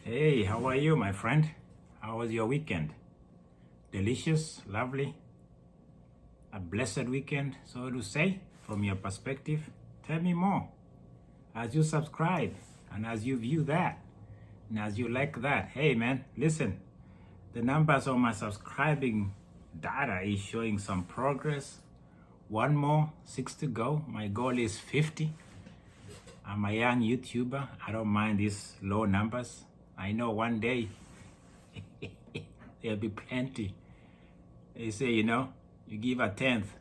Hey, how are you, my friend? How was your weekend? Delicious, lovely, a blessed weekend, so to say, from your perspective. Tell me more. As you subscribe and as you view that and as you like that, hey man, listen, the numbers on my subscribing data is showing some progress. One more, 6 to go. My goal is 50. I'm a young YouTuber. I don't mind these low numbers. I know one day there'll be plenty. They say, you give a tenth,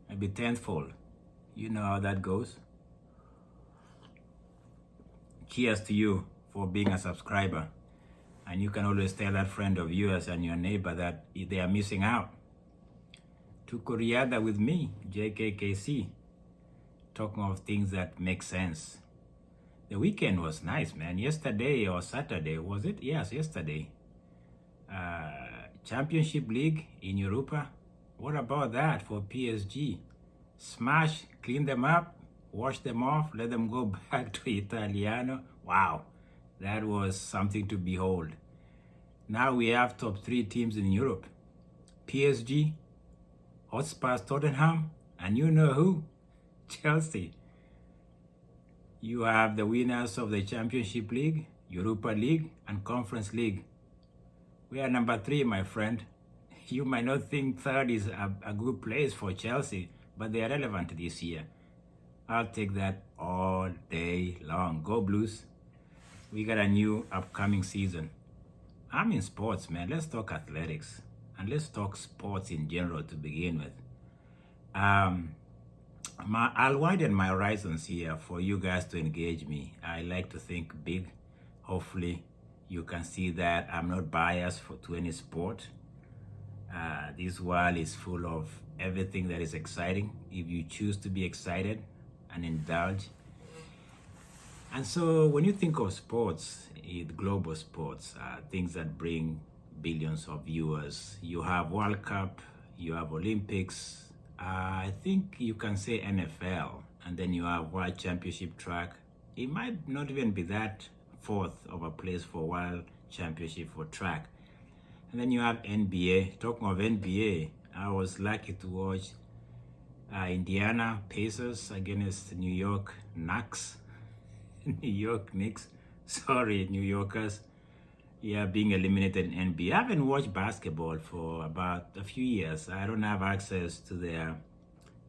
it'll be tenthfold. You know how that goes. Cheers to you for being a subscriber. And you can always tell that friend of yours and your neighbor that they are missing out. To Koreada with me, JKKC, talking of things that make sense. The weekend was nice, man. Yesterday or Saturday, was it? Yes, yesterday. Championship League in Europa. What about that for PSG? Smash, clean them up, wash them off, let them go back to Italiano. Wow, that was something to behold. Now we have top 3 teams in Europe. PSG, Hotspurs Tottenham, and you know who? Chelsea. You have the winners of the Championship League, Europa League, and Conference League. We are number 3, my friend. You might not think third is a good place for Chelsea, but they are relevant this year. I'll take that all day long. Go Blues. We got a new upcoming season. I'm in sports, man. Let's talk athletics. And let's talk sports in general to begin with. I'll widen my horizons here for you guys to engage me. I like to think big. Hopefully, you can see that I'm not biased to any sport. This world is full of everything that is exciting if you choose to be excited and indulge. And so when you think of sports, global sports, things that bring billions of viewers, you have World Cup, you have Olympics, I think you can say NFL, and then you have World Championship track. It might not even be that fourth of a place for World Championship for track. And then you have NBA. Talking of NBA, I was lucky to watch Indiana Pacers against New York Knicks. New York Knicks. Sorry, New Yorkers. Yeah, being eliminated in NBA. I haven't watched basketball for about a few years. I don't have access to their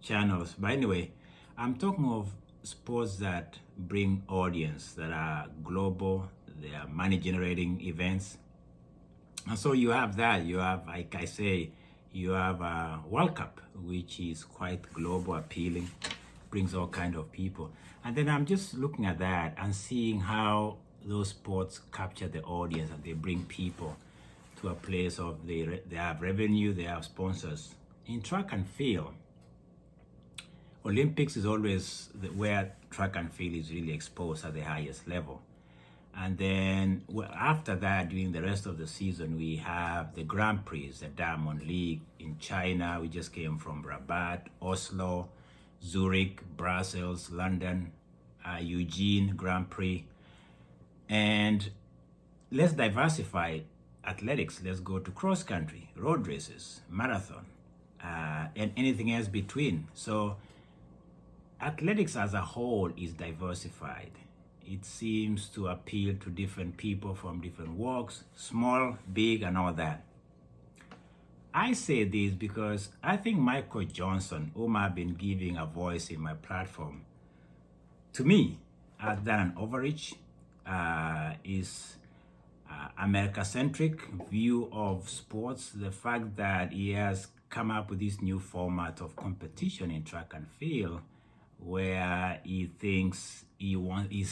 channels. But anyway, I'm talking of sports that bring audience, that are global, they are money generating events. And so you have that. You have, like I say, you have a World Cup, which is quite global, appealing, brings all kind of people. And then I'm just looking at that and seeing how those sports capture the audience and they bring people to a place of they have revenue, they have sponsors. In track and field, Olympics is always where track and field is really exposed at the highest level. And then after that, during the rest of the season, we have the Grand Prix, the Diamond League in China. We just came from Rabat, Oslo, Zurich, Brussels, London, Eugene Grand Prix. And let's diversify athletics. Let's go to cross country, road races, marathon, and anything else between. So athletics as a whole is diversified. It seems to appeal to different people from different walks, small, big, and all that. I say this because I think Michael Johnson, whom I've been giving a voice in my platform, to me, has done an overreach. Is America-centric view of sports. The fact that he has come up with this new format of competition in track and field, where he thinks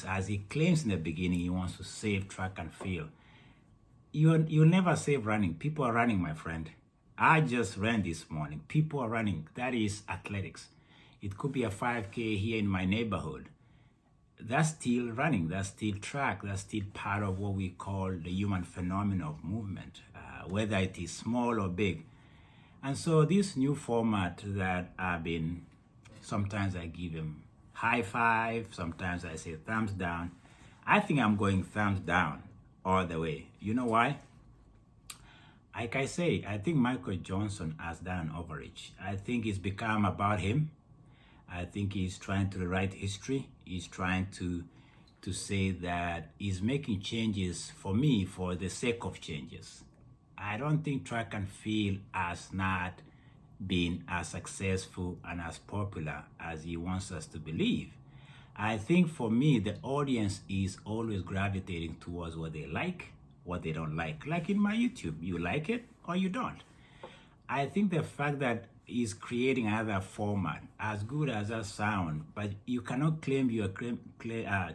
as he claims in the beginning, he wants to save track and field. You'll never save running. People are running, my friend. I just ran this morning. People are running. That is athletics. It could be a 5K here in my neighborhood. That's still running, that's still track, that's still part of what we call the human phenomenon of movement, whether it is small or big. And so this new format that sometimes I give him high five, sometimes I say thumbs down. I think I'm going thumbs down. all the way. You know why? Like I say, I think Michael Johnson has done an overreach. I think it's become about him. I think he's trying to rewrite history. He's trying to say that he's making changes for me for the sake of changes. I don't think track and field has not been as successful and as popular as he wants us to believe. I think for me, the audience is always gravitating towards what they like, what they don't like. Like in my YouTube, you like it or you don't. I think the fact that he's creating another format, as good as that sound, but you cannot claim you are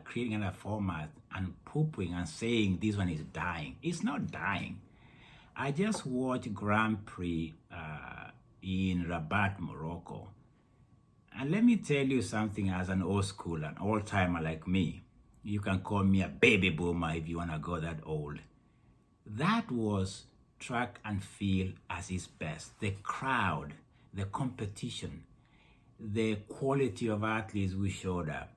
creating another format and pooping and saying this one is dying. It's not dying. I just watched Grand Prix in Rabat, Morocco. And let me tell you something as an old schooler, an old timer like me. You can call me a baby boomer if you want to go that old. That was track and field at its best. The crowd, the competition, the quality of athletes who showed up,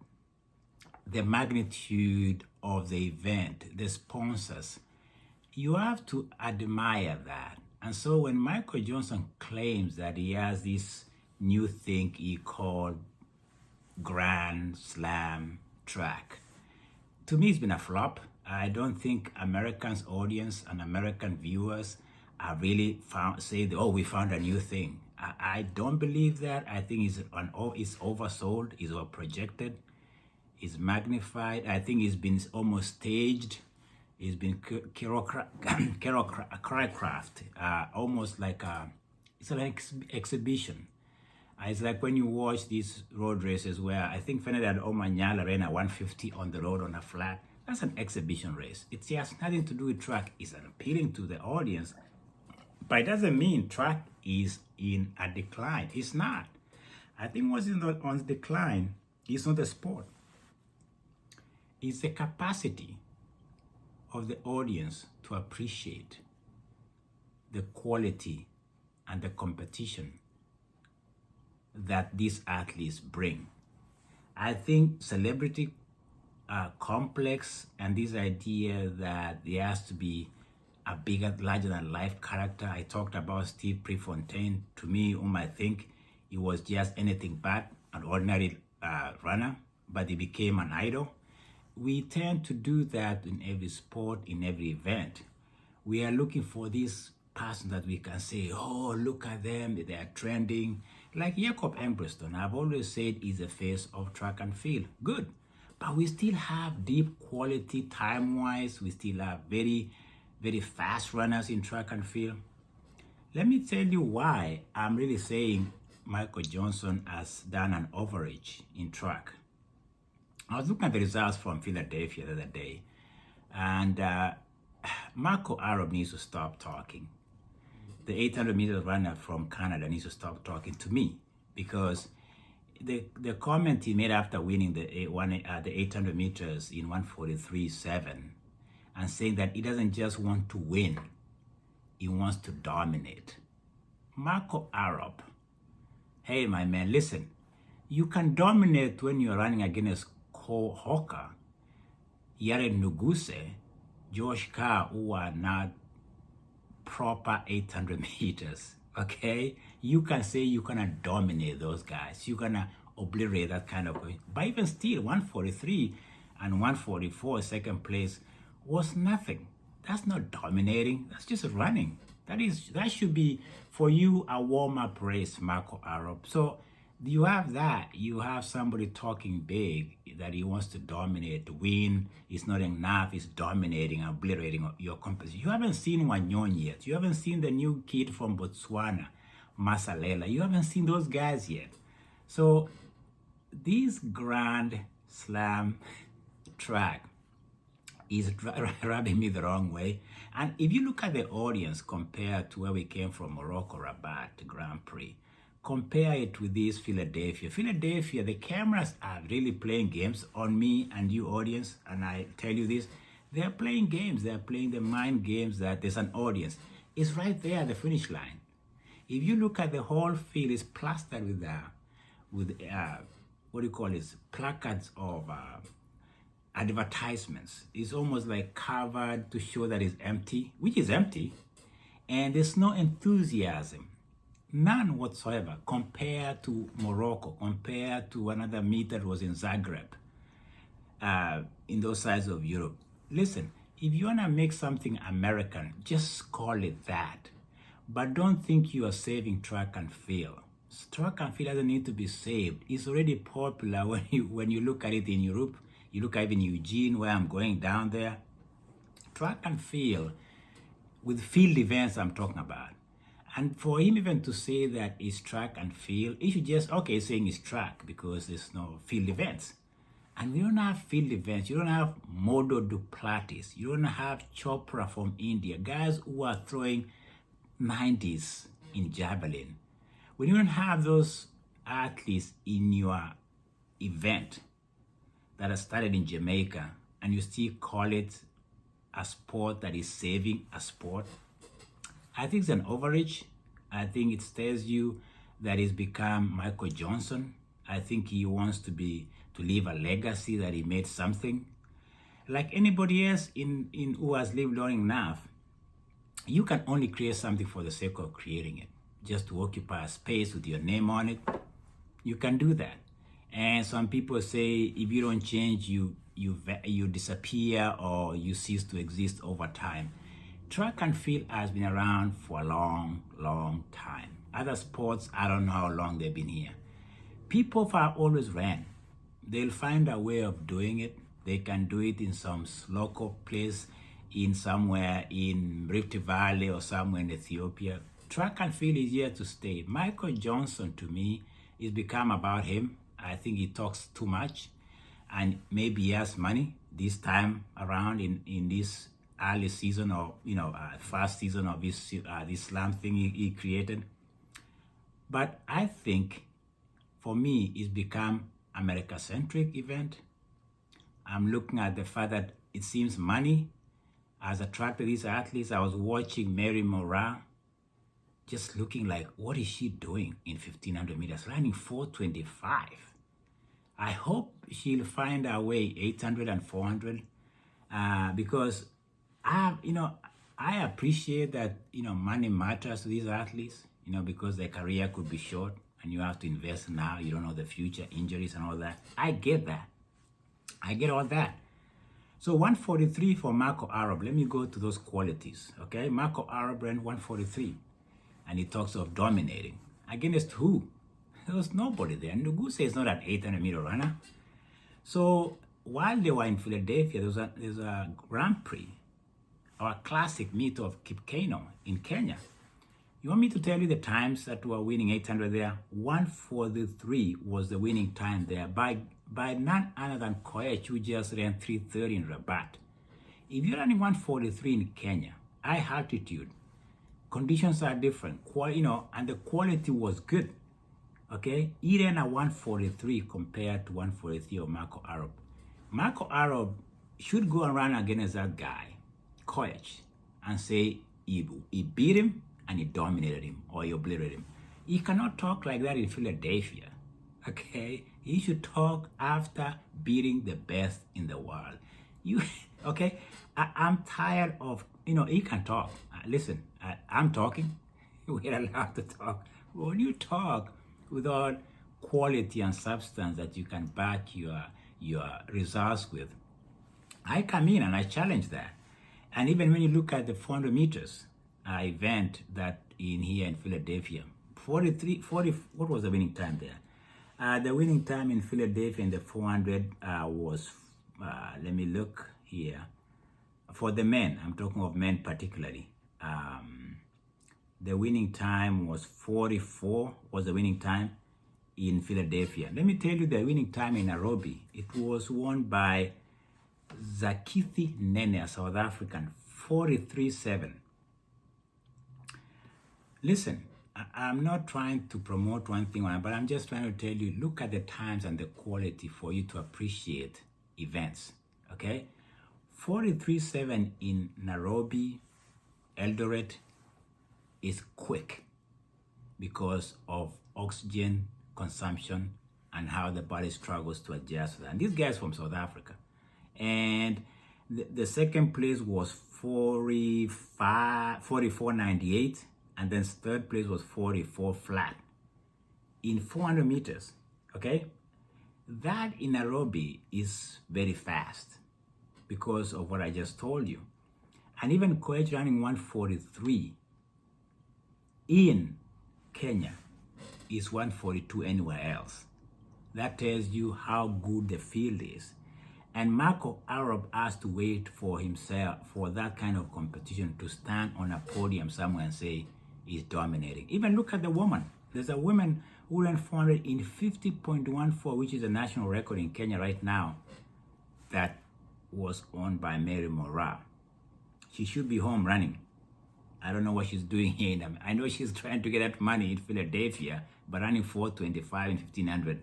the magnitude of the event, the sponsors. You have to admire that. And so when Michael Johnson claims that he has this new thing he called Grand Slam track, to me it's been a flop. I don't think Americans' audience and American viewers are really say, oh, we found a new thing. I don't believe that. I think it's oversold, it's overprojected, it's magnified. I think it's been almost staged. It's been choreographed, almost like it's an exhibition. It's like when you watch these road races where I think Fernando Omanyala ran a 150 on the road on a flat. That's an exhibition race. It has nothing to do with track. It's appealing to the audience, but it doesn't mean track is in a decline. It's not. I think what's on decline is not the sport. It's the capacity of the audience to appreciate the quality and the competition that these athletes bring. I think celebrity complex and this idea that there has to be a bigger, larger than life character. I talked about Steve Prefontaine. To me, I think he was just anything but an ordinary runner, but he became an idol. We tend to do that in every sport, in every event. We are looking for this person that we can say, oh, look at them, they are trending. Like Jakob Ingebrigtsen, I've always said he's the face of track and field. Good. But we still have deep quality time-wise. We still have very, very fast runners in track and field. Let me tell you why I'm really saying Michael Johnson has done an overreach in track. I was looking at the results from Philadelphia the other day, and Marco Arop needs to stop talking. The 800 meter runner from Canada needs to stop talking to me, because the comment he made after winning the 800 meters in 1:43.7 and saying that he doesn't just want to win, he wants to dominate. Marco Arop, hey my man, listen, you can dominate when you're running against Cole Hawker, Yared Nuguse, Josh Carr, who are not proper 800 meters, okay? You can say you're gonna dominate those guys. You're gonna obliterate that kind of, but even still, 1:43 and 1:44 second place was nothing. That's not dominating, that's just running. That should be, for you, a warm-up race, Marco Arop. So you have that. You have somebody talking big that he wants to dominate, to win. It's not enough. It's dominating, obliterating your competition. You haven't seen Wanyon yet. You haven't seen the new kid from Botswana, Masalela. You haven't seen those guys yet. So this Grand Slam track is rubbing me the wrong way. And if you look at the audience compared to where we came from, Morocco, Rabat, Grand Prix, compare it with this Philadelphia. Philadelphia, the cameras are really playing games on me and you audience, and I tell you this, they're playing games. They're playing the mind games that there's an audience. It's right there at the finish line. If you look at the whole field, it's plastered with what do you call it? Placards of advertisements. It's almost like covered to show that it's empty, which is empty, and there's no enthusiasm, none whatsoever, compared to Morocco, compared to another meet that was in Zagreb, in those sides of Europe. Listen, if you want to make something American, just call it that. But don't think you are saving track and field. Track and field doesn't need to be saved. It's already popular when you look at it in Europe. You look at even Eugene, where I'm going down there. Track and field, with field events I'm talking about. And for him even to say that it's track and field, he should just, okay, saying it's track because there's no field events. And we don't have field events. You don't have Modo Duplantis. You don't have Chopra from India. Guys who are throwing 90s in javelin. When you don't have those athletes in your event that are started in Jamaica and you still call it a sport that is saving a sport, I think it's an overreach. I think it tells you that he's become Michael Johnson. I think he wants to leave a legacy that he made something. Like anybody else in who has lived long enough, you can only create something for the sake of creating it, just to occupy a space with your name on it. You can do that. And some people say if you don't change, you disappear or you cease to exist over time. Track and field has been around for a long, long time. Other sports, I don't know how long they've been here. People have always ran. They'll find a way of doing it. They can do it in some local place, in somewhere in Rift Valley or somewhere in Ethiopia. Track and field is here to stay. Michael Johnson, to me, it's become about him. I think he talks too much, and maybe he has money this time around in this early season, or first season of this slam thing he created. But I think, for me, it's become America-centric event. I'm looking at the fact that it seems money has attracted these athletes. I was watching Mary Moran, just looking like, what is she doing in 1500 meters? Running 4:25. I hope she'll find her way 800 and 400, because I appreciate that, money matters to these athletes, because their career could be short and you have to invest now. You don't know the future, injuries and all that. I get that. I get all that. So 143 for Marco Arop. Let me go to those qualities, okay? Marco Arop ran 143, and he talks of dominating. Against who? There was nobody there. Nduguse is not an 800-meter runner. So while they were in Philadelphia, there's a Grand Prix, our classic meet of Kipkeino in Kenya. You want me to tell you the times that were winning 800 there? 143 was the winning time there by none other than Koech, who just ran 330 in Rabat. If you're running 143 in Kenya, high altitude, conditions are different, and the quality was good. Okay, he ran a 143 compared to 143 of Marco Arop. Marco Arop should go and run against that guy, Koech, and say he beat him and he dominated him or he obliterated him. He cannot talk like that in Philadelphia. Okay, he should talk after beating the best in the world. Okay, I'm tired of, he can talk. Listen, I'm talking. We're allowed to talk. When you talk without quality and substance that you can back your results with, I come in and I challenge that. And even when you look at the 400 meters event that here in Philadelphia, 40, what was the winning time there? The winning time in Philadelphia in the 400 was, let me look here, for the men, I'm talking of men particularly, the winning time was 44, was the winning time in Philadelphia. Let me tell you the winning time in Nairobi. It was won by Zakithi Nene, a South African, 43.7. Listen, I'm not trying to promote one thing, but I'm just trying to tell you, look at the times and the quality for you to appreciate events, okay? 43.7 in Nairobi, Eldoret, is quick because of oxygen consumption and how the body struggles to adjust to that. And these guys from South Africa. And the second place was 44.98, and then third place was 44 flat in 400 meters. Okay, that in Nairobi is very fast because of what I just told you. And even Koech running 143 in Kenya is 142 anywhere else. That tells you how good the field is. And Marco Arop has to wait for himself for that kind of competition to stand on a podium somewhere and say he's dominating. Even look at the woman. There's a woman who ran 400 in 50.14, which is a national record in Kenya right now, that was owned by Mary Moraa. She should be home running. I don't know what she's doing here. I know she's trying to get that money in Philadelphia, but running 425 in 1500,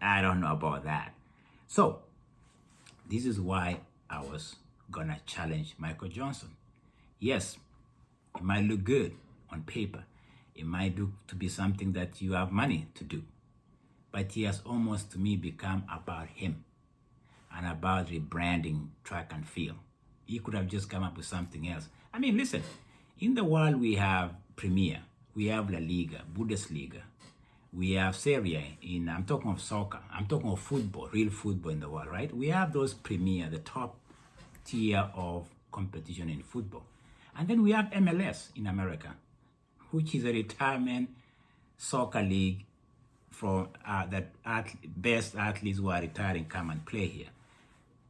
I don't know about that. So this is why I was gonna challenge Michael Johnson. Yes, it might look good on paper. It might look to be something that you have money to do. But he has almost, to me, become about him and about rebranding track and field. He could have just come up with something else. I mean, listen, in the world we have Premier, we have La Liga, Bundesliga, we have Serie A, I'm talking of soccer, I'm talking of football, real football in the world, right? We have those Premier, the top tier of competition in football. And then we have MLS in America, which is a retirement soccer league for best athletes who are retiring come and play here.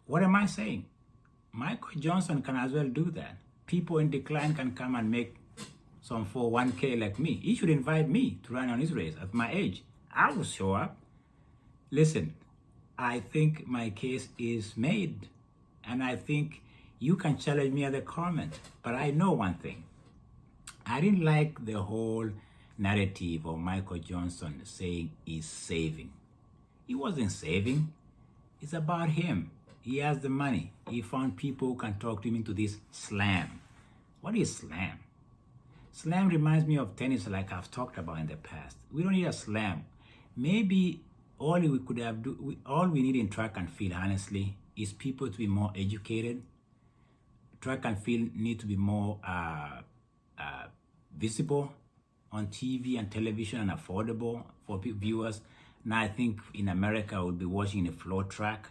What am I saying? Michael Johnson can as well do that. People in decline can come and make some 401k like me. He should invite me to run on his race at my age. I will show up. Listen, I think my case is made, and I think you can challenge me at the comment. But I know one thing. I didn't like the whole narrative of Michael Johnson saying he's saving. He wasn't saving. It's about him. He has the money. He found people who can talk to him into this slam. What is slam? Slam reminds me of tennis, like I've talked about in the past. We don't need a slam. Maybe all we need in track and field, honestly, is people to be more educated. Track and field need to be more visible on TV and television and affordable for viewers. Now I think in America we'll be watching a floor track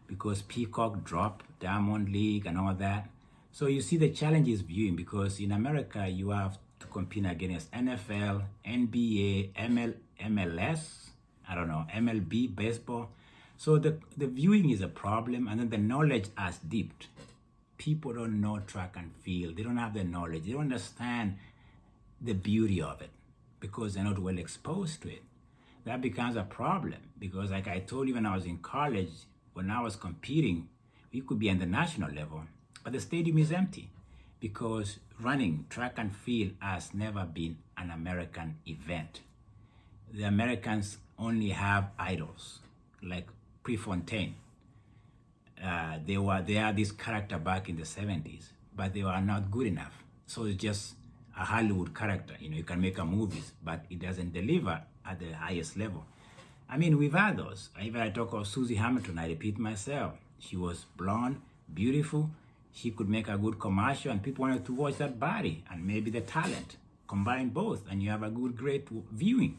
because Peacock dropped, Diamond League and all that. So you see the challenge is viewing, because in America you have to compete against NFL, NBA, MLS, I don't know, MLB, baseball. So the viewing is a problem, and then the knowledge has dipped. People don't know track and field. They don't have the knowledge. They don't understand the beauty of it because they're not well exposed to it. That becomes a problem because, like I told you when I was in college, when I was competing, we could be on the national level, but the stadium is empty because running track and field has never been an American event. The Americans only have idols like Prefontaine. They are this character back in the 70s, but they were not good enough. So it's just a Hollywood character. You know, you can make a movies, but it doesn't deliver at the highest level. I mean, we've had those. If I talk of Susie Hamilton, I repeat myself. She was blonde, beautiful. She could make a good commercial, and people wanted to watch that body and maybe the talent. Combine both, and you have a good, great viewing.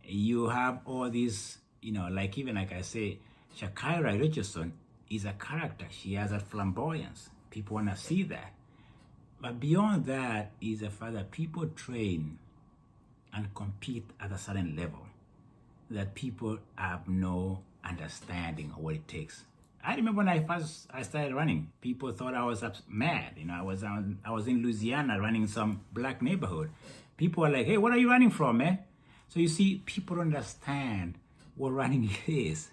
You have all these, you know, like I say, Shakira Richardson is a character. She has that flamboyance. People want to see that. But beyond that is the fact that people train and compete at a certain level that people have no understanding of what it takes. I remember when I started running, people thought I was mad. You know, I was in Louisiana running some black neighborhood. People were like, "Hey, what are you running from, man?" So you see, people don't understand what running is.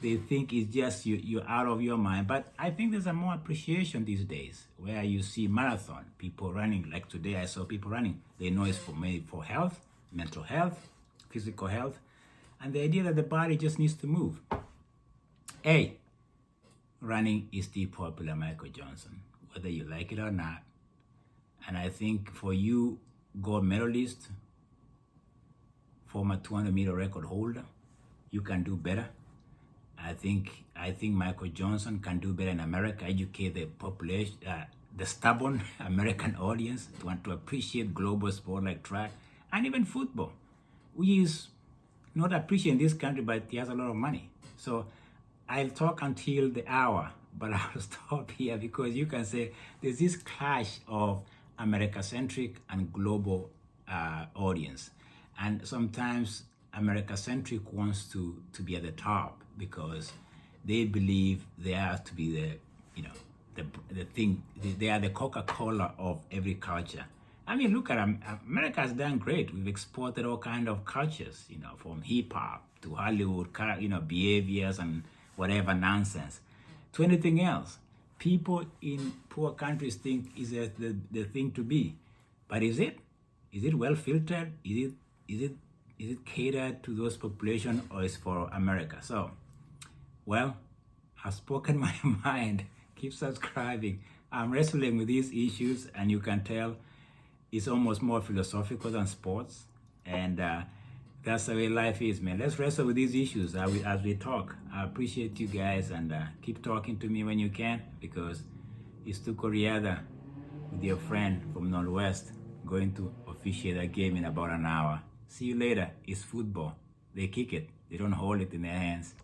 They think it's just you're out of your mind. But I think there's a more appreciation these days where you see marathon, people running. Like today I saw people running. They know it's for health, mental health, physical health, and the idea that the body just needs to move. Hey, running is still popular, Michael Johnson, whether you like it or not. And I think for you, gold medalist, former 200-meter record holder, you can do better. I think Michael Johnson can do better in America, educate the population, the stubborn American audience to want to appreciate global sport like track and even football, which is not appreciated in this country, but he has a lot of money. So I'll talk until the hour, but I'll stop here because you can say there's this clash of America-centric and global audience. And sometimes America-centric wants to be at the top because they believe they have to be the thing. They are the Coca-Cola of every culture. I mean, look at America has done great. We've exported all kind of cultures, from hip hop to Hollywood, behaviors and whatever nonsense to anything else. People in poor countries think is the thing to be, but is it? Is it well filtered? Is it catered to those population, or is for America? So, well, I've spoken my mind. Keep subscribing. I'm wrestling with these issues, and you can tell it's almost more philosophical than sports. And that's the way life is, man. Let's wrestle with these issues as we talk. I appreciate you guys, and keep talking to me when you can, because it's Tuko Riada with your friend from Northwest going to officiate a game in about an hour. See you later. It's football. They kick it. They don't hold it in their hands.